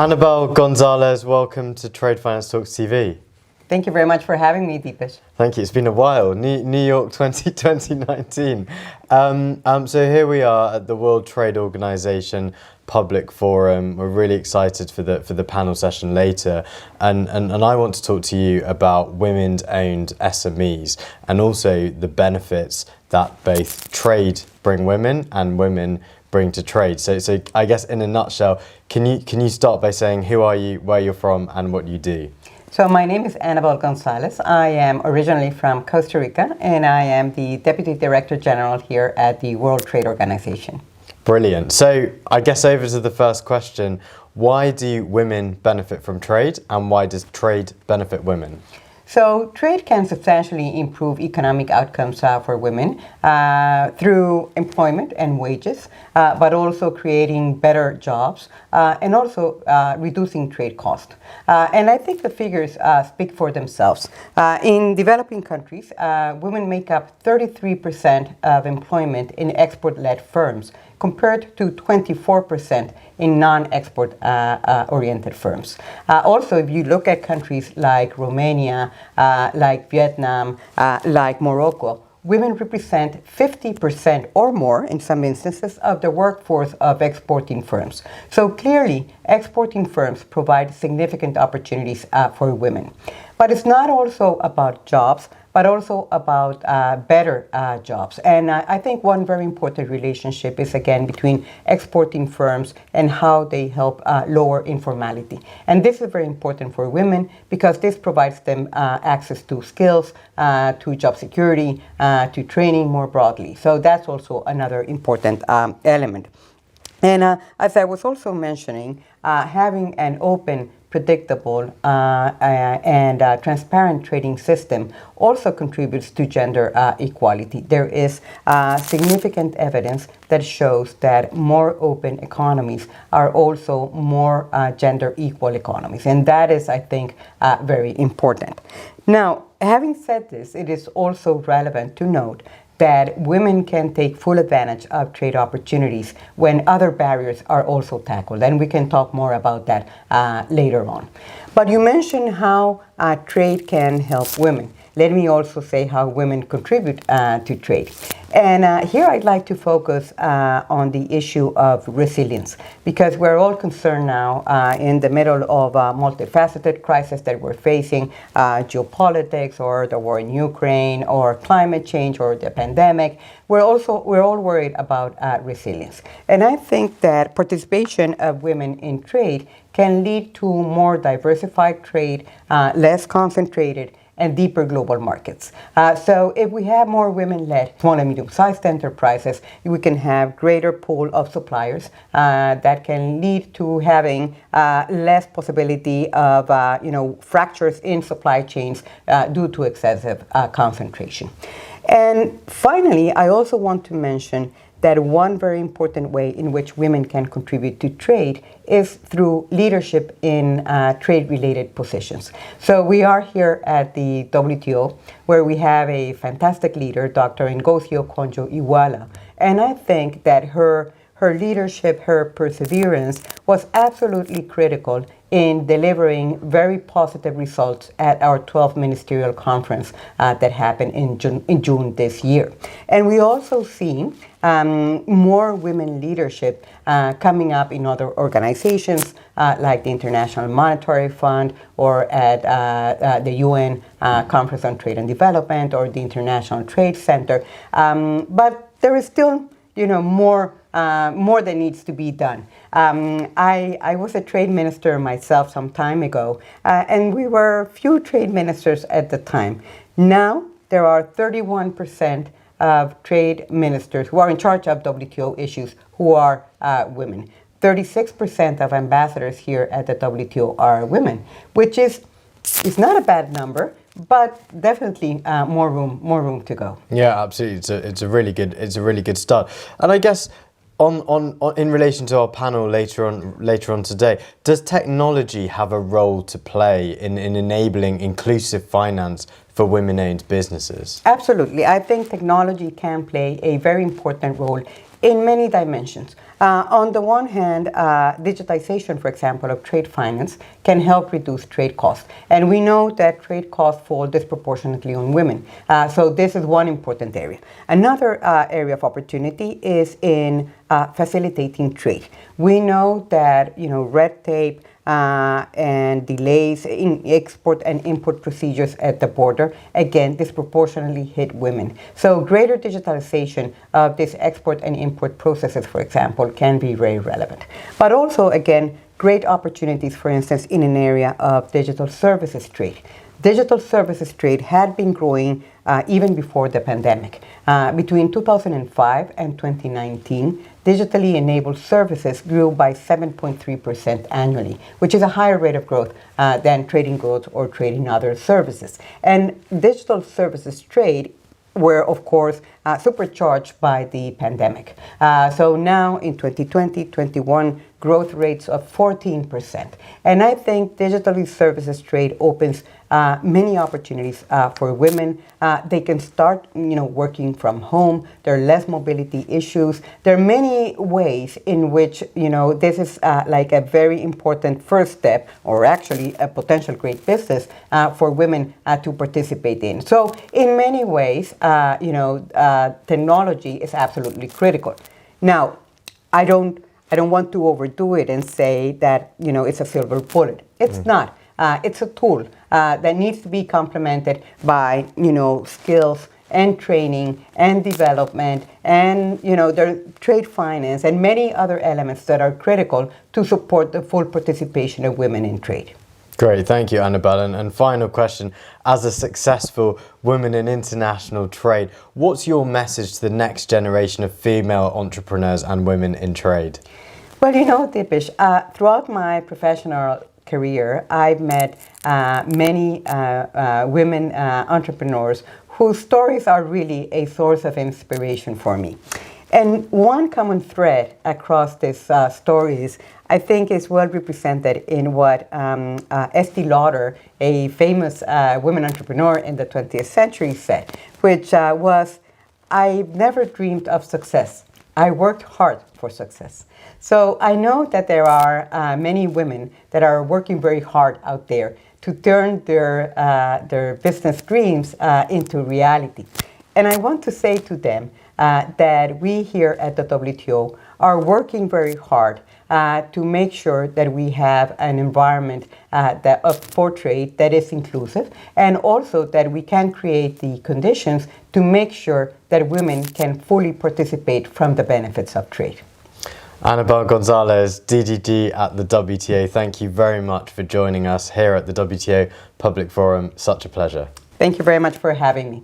Anabel González, welcome to Trade Finance Talks TV. Thank you very much for having me, Deepesh. Thank you. It's been a while. New York 2019. So here we are at the World Trade Organization Public Forum. We're really excited for the panel session later, and I want to talk to you about women-owned SMEs and also the benefits that both trade bring women and women bring to trade. So I guess in a nutshell, can you start by saying who are you, where you're from, and what you do? So my name is Anabel González. I am originally from Costa Rica, and I am the Deputy Director General here at the World Trade Organization. Brilliant. So I guess over to the first question, why do women benefit from trade, and why does trade benefit women? So trade can substantially improve economic outcomes for women through employment and wages, but also creating better jobs and also reducing trade costs. And I think the figures speak for themselves. In developing countries, women make up 33% of employment in export-led firms, compared to 24% in non-export oriented firms. Also, if you look at countries like Romania, like Vietnam, like Morocco, women represent 50% or more, in some instances, of the workforce of exporting firms. So clearly, exporting firms provide significant opportunities for women. But it's not also about jobs, but also about better jobs. And I think one very important relationship is, again, between exporting firms and how they help lower informality. And this is very important for women because this provides them access to skills, to job security, to training more broadly. So that's also another important element. And as I was also mentioning, having an open, predictable and transparent trading system also contributes to gender equality. There is significant evidence that shows that more open economies are also more gender equal economies. And that is, I think, very important. Now, having said this, it is also relevant to note that women can take full advantage of trade opportunities when other barriers are also tackled. And we can talk more about that later on. But you mentioned how trade can help women. Let me also say how women contribute to trade. And here I'd like to focus on the issue of resilience, because we're all concerned now in the middle of a multifaceted crisis that we're facing, geopolitics or the war in Ukraine or climate change or the pandemic. We're all worried about resilience. And I think that participation of women in trade can lead to more diversified trade, less concentrated, and deeper global markets. So if we have more women-led small and medium-sized enterprises, we can have greater pool of suppliers that can lead to having less possibility of fractures in supply chains due to excessive concentration. And finally, I also want to mention that one very important way in which women can contribute to trade is through leadership in trade-related positions. So we are here at the WTO, where we have a fantastic leader, Dr. Ngozi Okonjo-Iweala, and I think that her leadership, her perseverance was absolutely critical in delivering very positive results at our 12th ministerial conference that happened in June this year. And we also see more women leadership coming up in other organizations like the International Monetary Fund or at the UN Conference on Trade and Development or the International Trade Center. But there is still more that needs to be done. I was a trade minister myself some time ago, and we were few trade ministers at the time. Now there are 31% of trade ministers who are in charge of WTO issues who are women. 36% of ambassadors here at the WTO are women, which is not a bad number, but definitely more room to go. Yeah, absolutely. It's a really good start. And I guess on in relation to our panel later on today, does technology have a role to play in enabling inclusive finance for women-owned businesses? Absolutely. I think technology can play a very important role in many dimensions. On the one hand, digitization, for example, of trade finance can help reduce trade costs. And we know that trade costs fall disproportionately on women. So this is one important area. Another area of opportunity is in facilitating trade. We know that red tape and delays in export and import procedures at the border, again, disproportionately hit women. So greater digitalization of these export and import processes, for example, can be very relevant. But also, again, great opportunities, for instance, in an area of digital services trade. Digital services trade had been growing even before the pandemic. Between 2005 and 2019, digitally enabled services grew by 7.3% annually, which is a higher rate of growth than trading goods or trading other services. And digital services trade were, of course, supercharged by the pandemic. So now in 2020-21, growth rates of 14%. And I think digitally services trade opens many opportunities for women. They can start, working from home. There are less mobility issues. There are many ways in which, this is like a very important first step, or actually a potential great business for women to participate in. So in many ways, technology is absolutely critical. Now, I don't want to overdo it and say that it's a silver bullet. It's not. It's a tool that needs to be complemented by skills and training and development and there trade finance and many other elements that are critical to support the full participation of women in trade. Great, thank you, Anabel. And final question, as a successful woman in international trade, what's your message to the next generation of female entrepreneurs and women in trade? Well, Dipesh, throughout my professional career, I've met many women entrepreneurs whose stories are really a source of inspiration for me. And one common thread across these stories, I think, is well represented in what Estee Lauder, a famous women entrepreneur in the 20th century, said, which was, "I never dreamed of success. I worked hard for success." So I know that there are many women that are working very hard out there to turn their business dreams into reality. And I want to say to them that we here at the WTO are working very hard to make sure that we have an environment for trade that is inclusive, and also that we can create the conditions to make sure that women can fully participate from the benefits of trade. Anabel González, DDD at the WTO, thank you very much for joining us here at the WTO Public Forum. Such a pleasure. Thank you very much for having me.